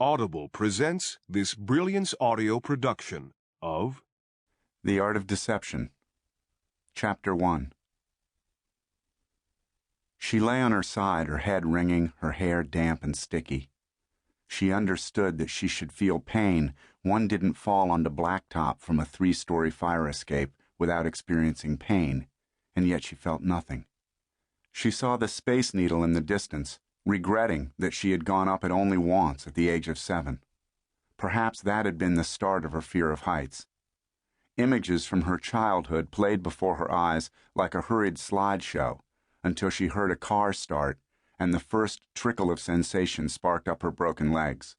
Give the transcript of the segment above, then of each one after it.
Audible presents this Brilliance audio production of The Art of Deception, Chapter 1. She lay on her side, her head ringing, her hair damp and sticky. She understood that she should feel pain. One didn't fall onto blacktop from a 3-story fire escape without experiencing pain, and yet she felt nothing. She saw the Space Needle in the distance, regretting that she had gone up it only once at the age of 7. Perhaps that had been the start of her fear of heights. Images from her childhood played before her eyes like a hurried slideshow until she heard a car start and the first trickle of sensation sparked up her broken legs.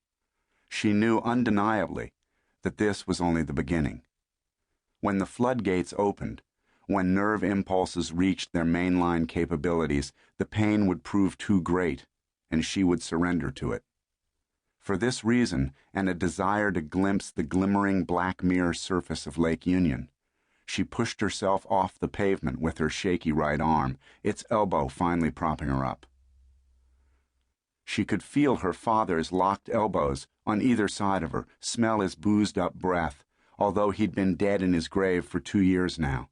She knew undeniably that this was only the beginning. When the floodgates opened, when nerve impulses reached their mainline capabilities, the pain would prove too great, and she would surrender to it. For this reason, and a desire to glimpse the glimmering black mirror surface of Lake Union, she pushed herself off the pavement with her shaky right arm, its elbow finally propping her up. She could feel her father's locked elbows on either side of her, smell his boozed-up breath, although he'd been dead in his grave for 2 years now.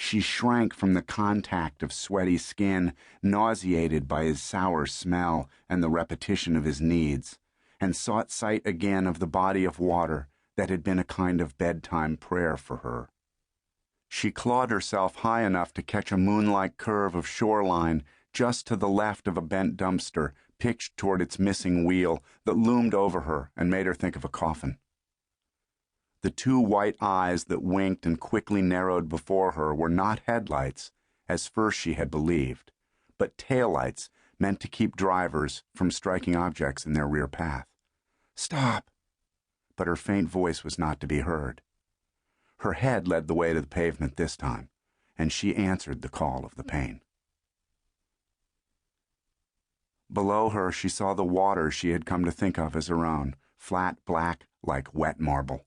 She shrank from the contact of sweaty skin, nauseated by his sour smell and the repetition of his needs, and sought sight again of the body of water that had been a kind of bedtime prayer for her. She clawed herself high enough to catch a moon-like curve of shoreline just to the left of a bent dumpster pitched toward its missing wheel that loomed over her and made her think of a coffin. The 2 white eyes that winked and quickly narrowed before her were not headlights, as first she had believed, but taillights meant to keep drivers from striking objects in their rear path. "Stop!" But her faint voice was not to be heard. Her head led the way to the pavement this time, and she answered the call of the pain. Below her she saw the water she had come to think of as her own, flat black like wet marble.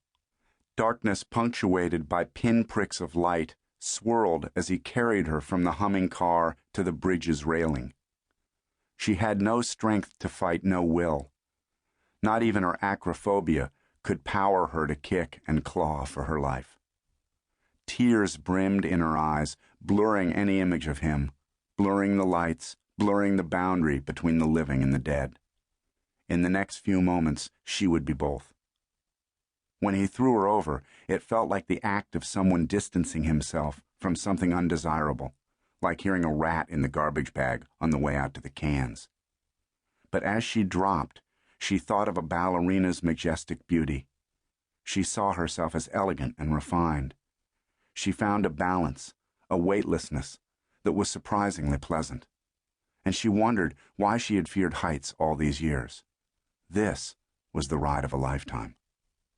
Darkness punctuated by pinpricks of light swirled as he carried her from the humming car to the bridge's railing. She had no strength to fight, no will. Not even her acrophobia could power her to kick and claw for her life. Tears brimmed in her eyes, blurring any image of him, blurring the lights, blurring the boundary between the living and the dead. In the next few moments, she would be both. When he threw her over, it felt like the act of someone distancing himself from something undesirable, like hearing a rat in the garbage bag on the way out to the cans. But as she dropped, she thought of a ballerina's majestic beauty. She saw herself as elegant and refined. She found a balance, a weightlessness, that was surprisingly pleasant. And she wondered why she had feared heights all these years. This was the ride of a lifetime.